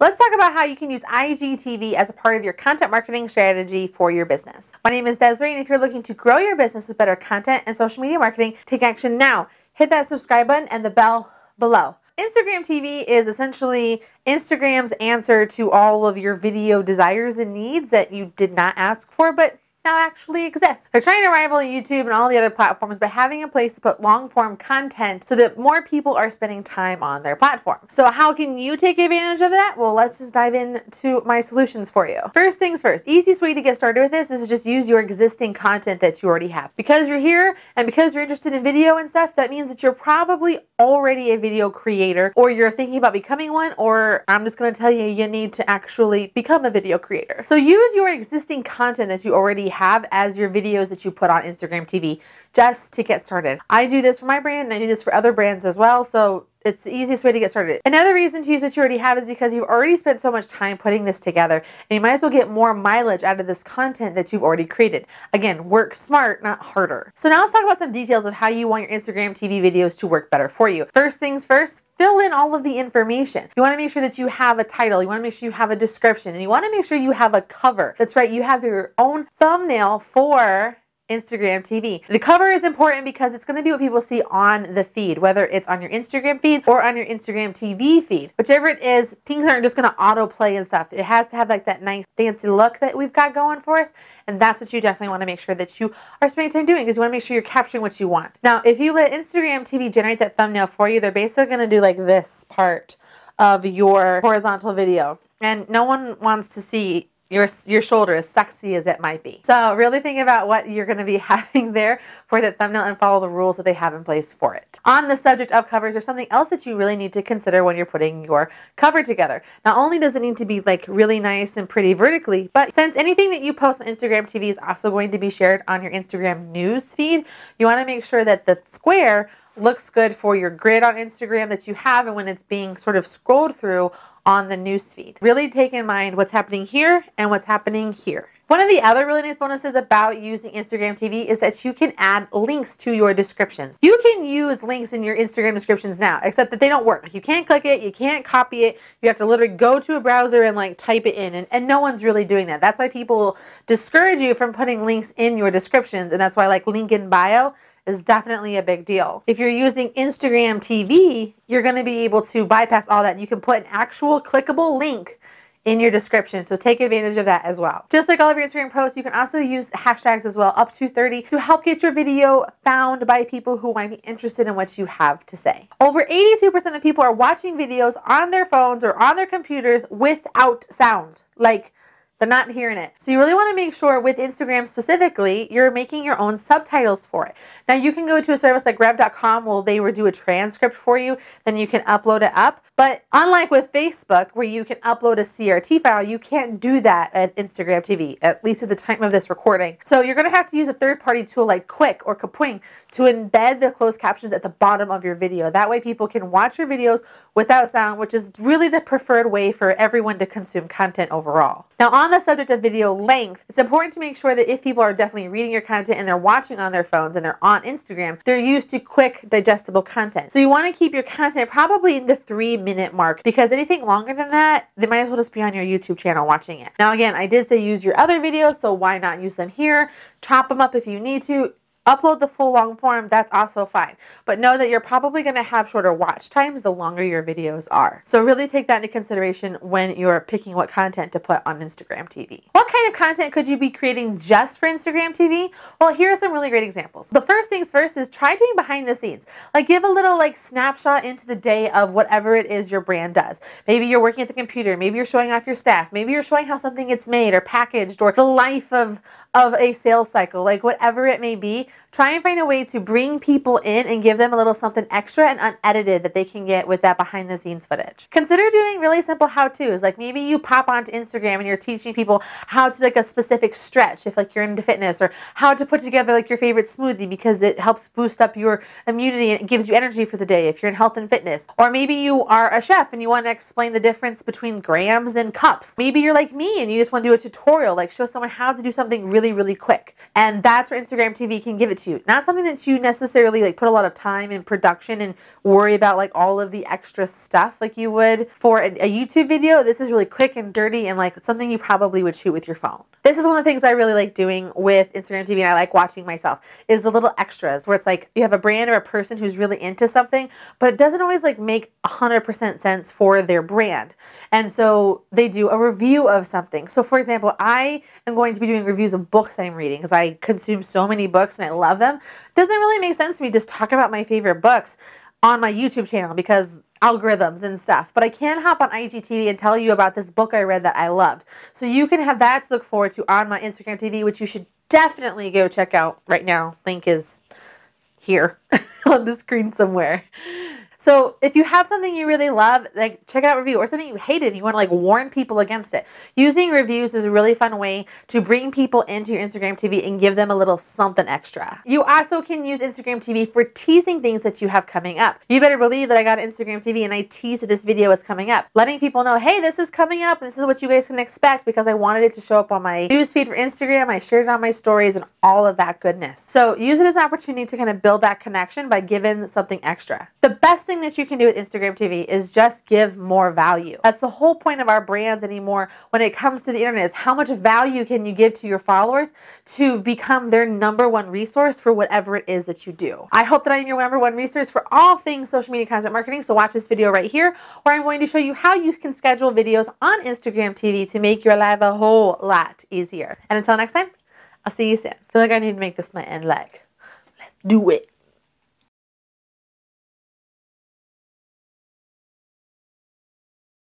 Let's talk about how you can use IGTV as a part of your content marketing strategy for your business. My name is Desiree, and if you're looking to grow your business with better content and social media marketing, take action now. Hit that subscribe button and the bell below. Instagram TV is essentially Instagram's answer to all of your video desires and needs that you did not ask for, but now actually exists. They're trying to rival YouTube and all the other platforms by having a place to put long-form content so that more people are spending time on their platform. So how can you take advantage of that? Well, let's just dive into my solutions for you. First things first, easiest way to get started with this is to just use your existing content that you already have. Because you're here and because you're interested in video and stuff, that means that you're probably already a video creator, or you're thinking about becoming one, or I'm just going to tell you, you need to actually become a video creator. So use your existing content that you already have as your videos that you put on Instagram TV just to get started. I do this for my brand and I do this for other brands as well, so it's the easiest way to get started. Another reason to use what you already have is because you've already spent so much time putting this together, and you might as well get more mileage out of this content that you've already created. Again, work smart, not harder. So now let's talk about some details of how you want your Instagram TV videos to work better for you. First things first, fill in all of the information. You want to make sure that you have a title, you want to make sure you have a description, and you want to make sure you have a cover. That's right, you have your own thumbnail for Instagram TV. The cover is important because it's going to be what people see on the feed, whether it's on your Instagram feed or on your Instagram TV feed. Whichever it is, things aren't just going to autoplay and stuff. It has to have like that nice fancy look that we've got going for us, and that's what you definitely want to make sure that you are spending time doing, because you want to make sure you're capturing what you want. Now, if you let Instagram TV generate that thumbnail for you, they're basically going to do like this part of your horizontal video, and no one wants to see your shoulder, as sexy as it might be. So really think about what you're going to be having there for that thumbnail and follow the rules that they have in place for it. On the subject of covers, there's something else that you really need to consider when you're putting your cover together. Not only does it need to be like really nice and pretty vertically, but since anything that you post on Instagram TV is also going to be shared on your Instagram news feed, you want to make sure that the square looks good for your grid on Instagram that you have, and when it's being sort of scrolled through on the newsfeed. Really take in mind what's happening here and what's happening here. One of the other really nice bonuses about using Instagram TV is that you can add links to your descriptions. You can use links in your Instagram descriptions now, except that they don't work. You can't click it, you can't copy it, you have to literally go to a browser and like type it in, and no one's really doing that. That's why people discourage you from putting links in your descriptions, and that's why like link in bio is definitely a big deal. If you're using Instagram TV, you're going to be able to bypass all that. You can put an actual clickable link in your description, so take advantage of that as well. Just like all of your Instagram posts, you can also use hashtags as well, up to 30, to help get your video found by people who might be interested in what you have to say. Over 82% of people are watching videos on their phones or on their computers without sound. Like, they're not hearing it. So you really want to make sure with Instagram specifically, you're making your own subtitles for it. Now you can go to a service like rev.com where they would do a transcript for you, then you can upload it up. But unlike with Facebook, where you can upload a CRT file, you can't do that at Instagram TV, at least at the time of this recording. So you're going to have to use a third-party tool like Quick or Kapwing to embed the closed captions at the bottom of your video. That way people can watch your videos without sound, which is really the preferred way for everyone to consume content overall. Now, on the subject of video length, it's important to make sure that if people are definitely reading your content and they're watching on their phones and they're on Instagram, they're used to quick, digestible content. So you want to keep your content probably in the 3-minute mark, because anything longer than that, they might as well just be on your YouTube channel watching it. Now, again, I did say use your other videos, so why not use them here? Chop them up if you need to. Upload the full long form, that's also fine. But know that you're probably going to have shorter watch times the longer your videos are. So really take that into consideration when you're picking what content to put on Instagram TV. What kind of content could you be creating just for Instagram TV? Well, here are some really great examples. The first things first is try doing behind the scenes. Like give a little like snapshot into the day of whatever it is your brand does. Maybe you're working at the computer, maybe you're showing off your staff, maybe you're showing how something gets made or packaged, or the life of a sales cycle, like whatever it may be. Try and find a way to bring people in and give them a little something extra and unedited that they can get with that behind the scenes footage. Consider doing really simple how-tos. Like maybe you pop onto Instagram and you're teaching people how to like a specific stretch if like you're into fitness, or how to put together like your favorite smoothie because it helps boost up your immunity and it gives you energy for the day if you're in health and fitness. Or maybe you are a chef and you want to explain the difference between grams and cups. Maybe you're like me and you just want to do a tutorial, like show someone how to do something really, really quick. And that's where Instagram TV can give it to you. Not something that you necessarily like put a lot of time in production and worry about like all of the extra stuff like you would for a YouTube video. This is really quick and dirty and like something you probably would shoot with your phone. This is one of the things I really like doing with Instagram TV, and I like watching myself, is the little extras where it's like you have a brand or a person who's really into something, but it doesn't always like make 100% sense for their brand. And so they do a review of something. So for example, I am going to be doing reviews of books I'm reading because I consume so many books and I love them. It doesn't really make sense to me just talk about my favorite books on my YouTube channel because algorithms and stuff, but I can hop on IGTV and tell you about this book I read that I loved. So you can have that to look forward to on my Instagram TV, which you should definitely go check out right now. Link is here on the screen somewhere. So if you have something you really love, like check out a review, or something you hated and you want to like warn people against it. Using reviews is a really fun way to bring people into your Instagram TV and give them a little something extra. You also can use Instagram TV for teasing things that you have coming up. You better believe that I got Instagram TV and I teased that this video is coming up, letting people know, hey, this is coming up and this is what you guys can expect, because I wanted it to show up on my newsfeed for Instagram. I shared it on my stories and all of that goodness. So use it as an opportunity to kind of build that connection by giving something extra. The best thing that you can do with Instagram TV is just give more value. That's the whole point of our brands anymore when it comes to the internet, is how much value can you give to your followers to become their #1 resource for whatever it is that you do. I hope that I am your #1 resource for all things social media content marketing. So watch this video right here where I'm going to show you how you can schedule videos on Instagram TV to make your life a whole lot easier. And until next time, I'll see you soon. I feel like I need to make this my end leg. Let's do it.